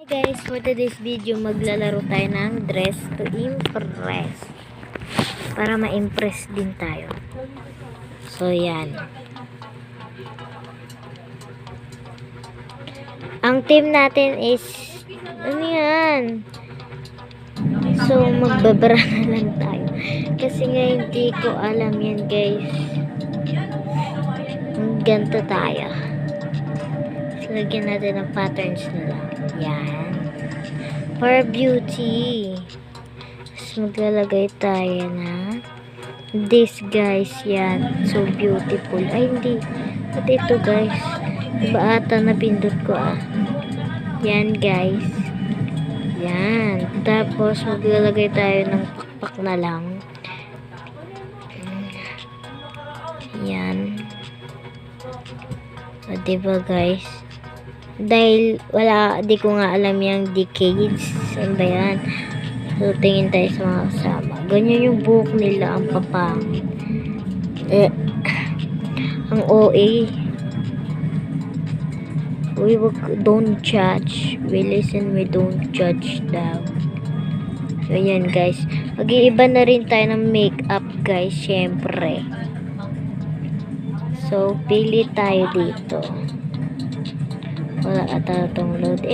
Guys, for today's video maglalaro tayo ng dress to impress para ma-impress din tayo. So yan, ang team natin is ano yan, so magbabara na lang tayo kasi nga hindi ko alam yan guys. Ganto tayo, so lagyan natin ng patterns na lang yan for beauty. So maglalagay tayo na this guys, yan, so beautiful. Ay hindi, at ito guys, iba ata napindot ko yan guys, yan. Tapos maglalagay tayo ng pakpak na lang yan. O diba guys, dahil wala, di ko nga alam yung decades, saan ba yan. So tingin tayo sa mga kasama, ganyan yung buhok nila, ang papangit, ang OA. Don't judge, we listen, we don't judge daw. So yan guys, mag-iiba na rin tayo ng makeup guys, syempre. So pili tayo dito, wala ata itong load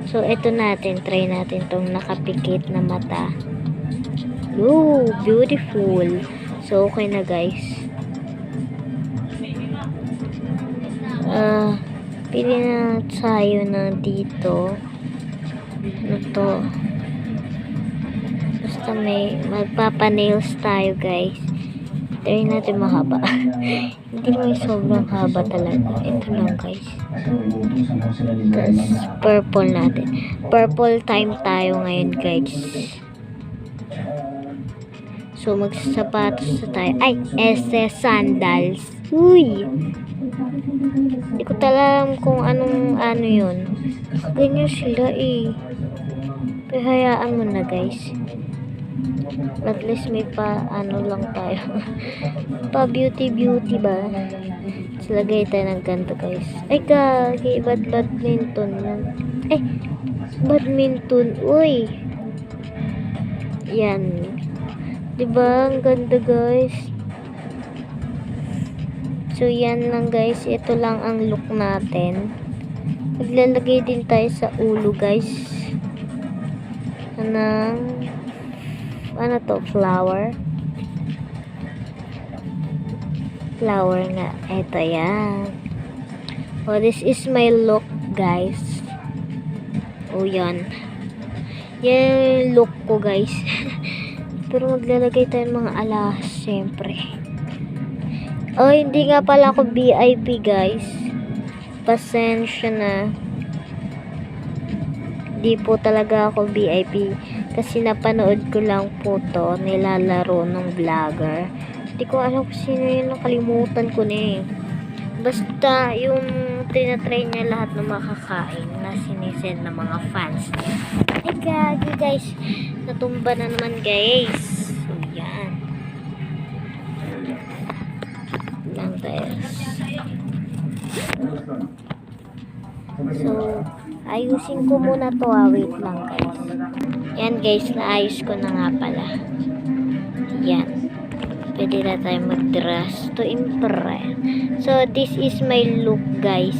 so ito natin, try natin tong nakapikit na mata. Ooh, beautiful. So okay na guys, pili na tayo na dito, ano to, basta may magpapa-nails tayo guys. Try natin mahaba. Hindi may sobrang haba talaga. Ito lang guys. Tapos purple natin. Purple time tayo ngayon guys. So magsasapatos na tayo. Ay, sandals. Uy! Hindi ko alam kung anong ano yun. Ganyan sila Pero hayaan mo na guys. At least may pa ano lang tayo. Pa beauty ba? So lagay tayo ng ganito guys. Ay kagi, badminton yan. Badminton. Uy, yan, diba ang ganda guys. So yan lang guys, ito lang ang look natin. Maglalagay din tayo sa ulo guys ng ano to, flower nga. Eto yan. Oh, this is my look guys. Oh yan, yan look ko guys. Pero maglalagay tayo ng mga alahas syempre. Oh, hindi nga pala ako VIP guys, pasensya na. Di po talaga ako VIP kasi napanood ko lang po to, nilalaro ng vlogger. Hindi ko alam kung sino yun, nakalimutan ko na Basta yung tinatry niya lahat ng makakain na sinisend ng mga fans niya. Ay gagi guys, natumba na naman guys. So yan lang guys. So ayusin ko muna to, wait lang guys. Yan guys, naayos ko na nga pala. Yan, pwede na tayo mag-dress to impress. So this is my look guys.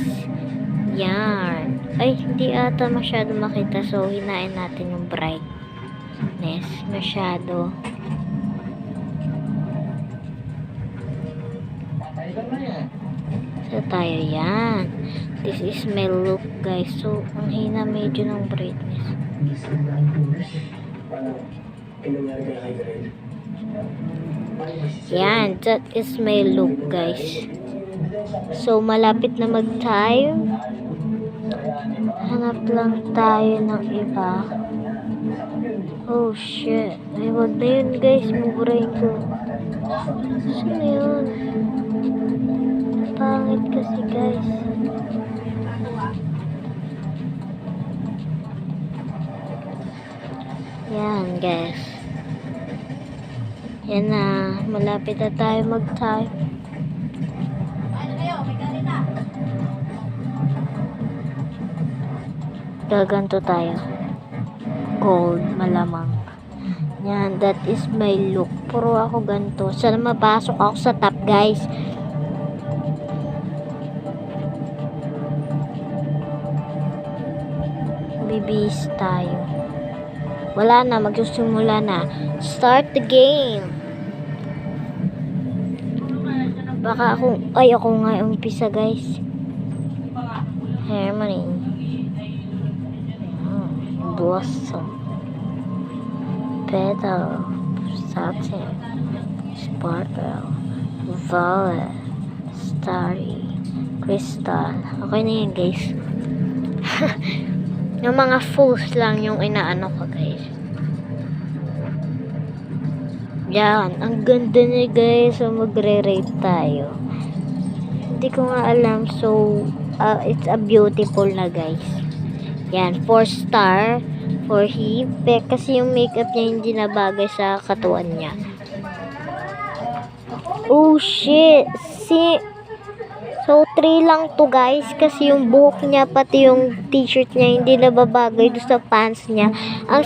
Yan, ay hindi ata masyado makita, so hinain natin yung brightness masyado. So tayo, yan, this is my look guys. So ang hina medyo ng brightness. Yan, that is my look guys. So malapit na mag-time, hanap lang tayo ng iba. Oh shit, ay wag na yun guys, muburahin ko. Sino yun? Pangit kasi guys. Yan guys, yan na, malapit na tayo mag-time. Gaganto tayo. Gold, malamang. Yan, that is my look. Puro ako ganto. Sana mapasok ako sa top, guys. Bibis tayo. Wala na, magsusimula na. Start the game. Baka ako nga umpisa, guys. Harmony. Blossom. Petal. Satin. Sparkle. Violet. Starry. Crystal. Okay na yan, guys. Yung mga fools lang yung inaano ko, guys. Yan. Ang ganda niya, guys. So, magre-rate tayo. Hindi ko nga alam. So, it's a beautiful na, guys. Yan. 4 star for him. Kasi yung makeup niya hindi na bagay sa katawan niya. Oh, shit. So, 3 lang to, guys. Kasi yung buhok niya, pati yung t-shirt niya, hindi na babagay doon sa pants niya. Ang